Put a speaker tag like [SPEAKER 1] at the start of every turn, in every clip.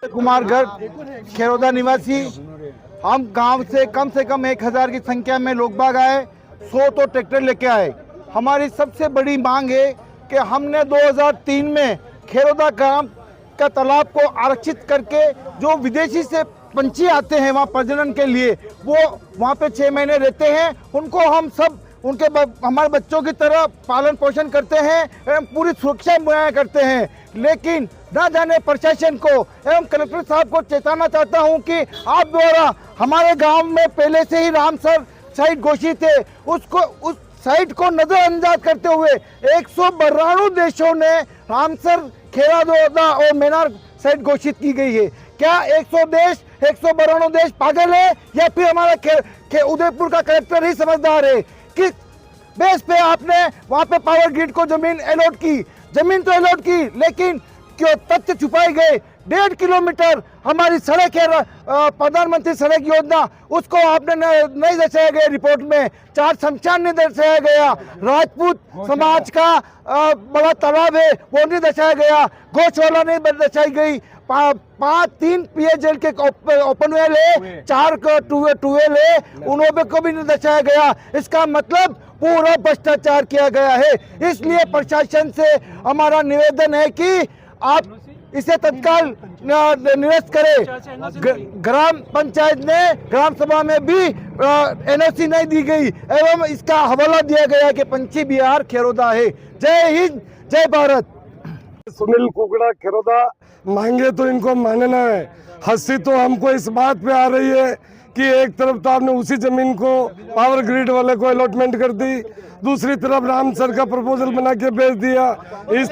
[SPEAKER 1] कुमार गर्ग, खेरोदा निवासी। हम गांव से कम 1000 की संख्या में लोग बाग आए, 100 तो ट्रैक्टर लेके आए। हमारी सबसे बड़ी मांग है कि हमने 2003 में खेरोदा ग्राम का तालाब को आरक्षित करके जो विदेशी से पंछी आते हैं वहाँ प्रजनन के लिए, वो वहाँ पे 6 महीने रहते हैं। उनको हम सब हमारे बच्चों की तरह पालन पोषण करते हैं एवं पूरी सुरक्षा मुहैया करते हैं। लेकिन न जाने प्रशासन को एवं कलेक्टर साहब को चेताना चाहता हूं कि आप द्वारा हमारे गांव में पहले से ही रामसर साइट घोषित है, उस साइट को नजरअंदाज करते हुए 192 देशों ने रामसर, खेरादोदा और मेनार साइट घोषित की गई है। क्या 192 देश पागल है या फिर हमारा उदयपुर का कलेक्टर ही समझदार है? किस बेस पे आपने वहाँ पे पावर ग्रिड को जमीन अलॉट की? जमीन तो अलॉट की, लेकिन क्यों तथ्य छुपाए गए? 1.5 किलोमीटर हमारी सड़क है, प्रधानमंत्री सड़क योजना, उसको आपने नहीं दर्शाया गया रिपोर्ट में। 4 शमशान नहीं दर्शाया गया। राजपूत समाज का बड़ा तालाब है, वो नहीं दर्शाया गया। गौशाला नहीं दर्शाई गई। 3 पेयजल के ओपन वेल है, 4 टूवेल है, उन्होंने को भी नहीं दर्शाया गया। इसका मतलब पूरा भ्रष्टाचार किया गया है। इसलिए प्रशासन से हमारा निवेदन है कि आप इसे तत्काल निरस्त करें। ग्राम पंचायत ने ग्राम सभा में भी एनओसी नहीं दी गई एवं इसका हवाला दिया गया कि पंछी बिहार खेरोदा है। जय हिंद, जय भारत।
[SPEAKER 2] सुनील कुकड़ा, खेरोदा। मांगे तो इनको मानना है। हंसी तो हमको इस बात पे आ रही है कि एक तरफ तो आपने उसी जमीन को पावर ग्रिड वाले को अलॉटमेंट कर दी, दूसरी तरफ रामसर का प्रपोजल बना के भेज दिया। इस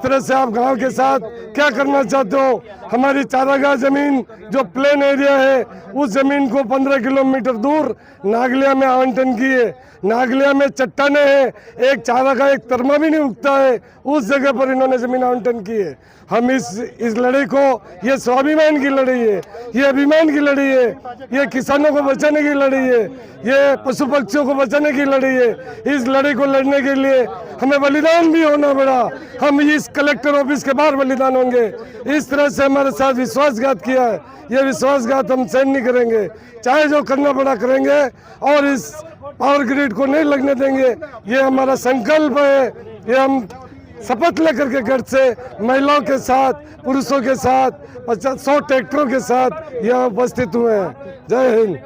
[SPEAKER 2] तरह से आप गांव के साथ क्या करना चाहते हो? हमारी चारागाह जमीन जो प्लेन एरिया है, उस जमीन को 15 किलोमीटर दूर नागलिया में आवंटन किए। नागलिया में चट्टाने हैं, एक चारागाह, एक तरमा भी नहीं उगता है, उस जगह पर इन्होंने जमीन आवंटन की है। हम इस लड़ाई को, ये स्वाभिमान की लड़ाई है, ये अभिमान की लड़ाई है, ये किसानों को बचाने की लड़ाई है, ये पशु पक्षियों को बचाने की लड़ाई है। इस लड़ाई को लड़ने के लिए हमें बलिदान भी होना पड़ा। हम इस कलेक्टर ऑफिस के बाहर बलिदान होंगे। इस तरह से हमारे साथ विश्वासघात किया है, ये विश्वासघात हम सहन नहीं करेंगे। चाहे जो करना पड़ा करेंगे और इस पावर ग्रिड को नहीं लगने देंगे। ये हमारा संकल्प है। ये हम शपथ लेकर के घर से महिलाओं के साथ, पुरुषों के साथ, 100 ट्रैक्टरों के साथ यहाँ उपस्थित हुए हैं। जय हिंद।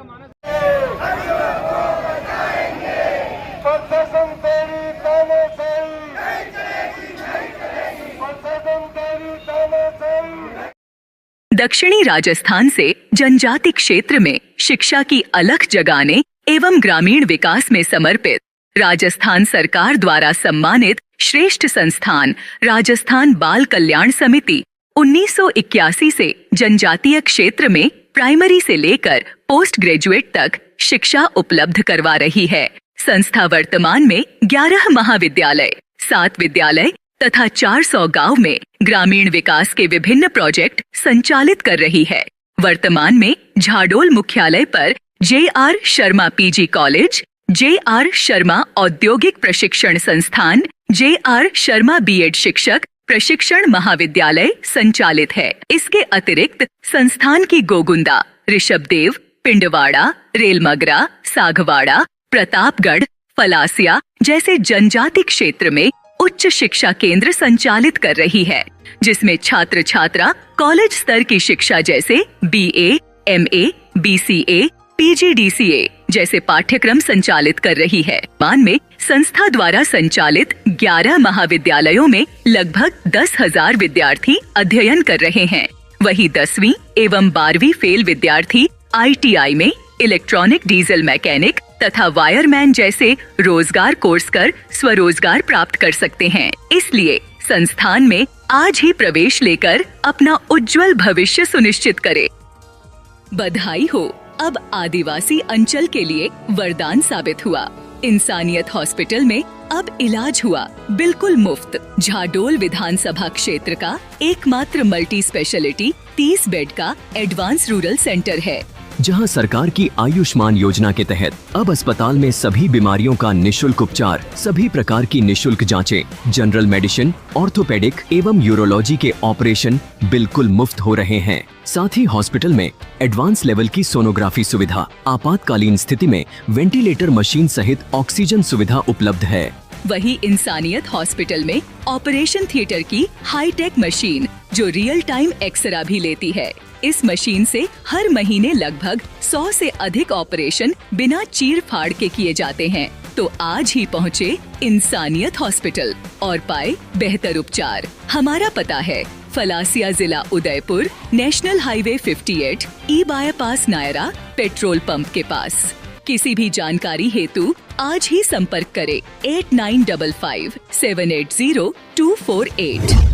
[SPEAKER 3] दक्षिणी राजस्थान से जनजाति क्षेत्र में शिक्षा की अलख जगाने एवं ग्रामीण विकास में समर्पित राजस्थान सरकार द्वारा सम्मानित श्रेष्ठ संस्थान राजस्थान बाल कल्याण समिति 1981 से जनजातीय क्षेत्र में प्राइमरी से लेकर पोस्ट ग्रेजुएट तक शिक्षा उपलब्ध करवा रही है। संस्था वर्तमान में 11 महाविद्यालय, 7 विद्यालय तथा 400 गांव में ग्रामीण विकास के विभिन्न प्रोजेक्ट संचालित कर रही है। वर्तमान में झाडोल मुख्यालय पर JR Sharma PG college, JR Sharma औद्योगिक प्रशिक्षण संस्थान, JR शर्मा B.Ed शिक्षक प्रशिक्षण महाविद्यालय संचालित है। इसके अतिरिक्त संस्थान की गोगुंदा, ऋषभदेव, पिंडवाड़ा, रेलमगरा, सागवाड़ा, प्रतापगढ़, फलासिया जैसे जनजाति क्षेत्र में उच्च शिक्षा केंद्र संचालित कर रही है, जिसमें छात्र छात्रा कॉलेज स्तर की शिक्षा जैसे BA, MA, BCA, PGDCA जैसे पाठ्यक्रम संचालित कर रही है। मान में संस्था द्वारा संचालित 11 महाविद्यालयों में लगभग 10,000 विद्यार्थी अध्ययन कर रहे हैं। वही 10वीं एवं 12वीं फेल विद्यार्थी ITI में इलेक्ट्रॉनिक डीजल मैकेनिक तथा वायरमैन जैसे रोजगार कोर्स कर स्वरोजगार प्राप्त कर सकते हैं। इसलिए संस्थान में आज ही प्रवेश लेकर अपना उज्जवल भविष्य सुनिश्चित करें। बधाई हो, अब आदिवासी अंचल के लिए वरदान साबित हुआ। इंसानियत हॉस्पिटल में अब इलाज हुआ बिल्कुल मुफ्त। झाडोल विधानसभा क्षेत्र का एकमात्र मल्टी स्पेशलिटी 30 बेड का एडवांस रूरल सेंटर है।
[SPEAKER 4] जहां सरकार की आयुष्मान योजना के तहत अब अस्पताल में सभी बीमारियों का निशुल्क उपचार, सभी प्रकार की निशुल्क जांचें, जनरल मेडिसिन, ऑर्थोपेडिक एवं यूरोलॉजी के ऑपरेशन बिल्कुल मुफ्त हो रहे हैं। साथ ही हॉस्पिटल में एडवांस लेवल की सोनोग्राफी सुविधा, आपातकालीन स्थिति में वेंटिलेटर मशीन सहित ऑक्सीजन सुविधा उपलब्ध है।
[SPEAKER 3] वही इंसानियत हॉस्पिटल में ऑपरेशन थिएटर की हाईटेक मशीन जो रियल टाइम एक्सरा भी लेती है। इस मशीन से हर महीने लगभग 100 से अधिक ऑपरेशन बिना चीर फाड़ के किए जाते हैं। तो आज ही पहुँचे इंसानियत हॉस्पिटल और पाए बेहतर उपचार। हमारा पता है फलासिया जिला उदयपुर, नेशनल हाईवे 58, ई बाईपास नायरा पेट्रोल पंप के पास। किसी भी जानकारी हेतु आज ही संपर्क करें 8955 780 248।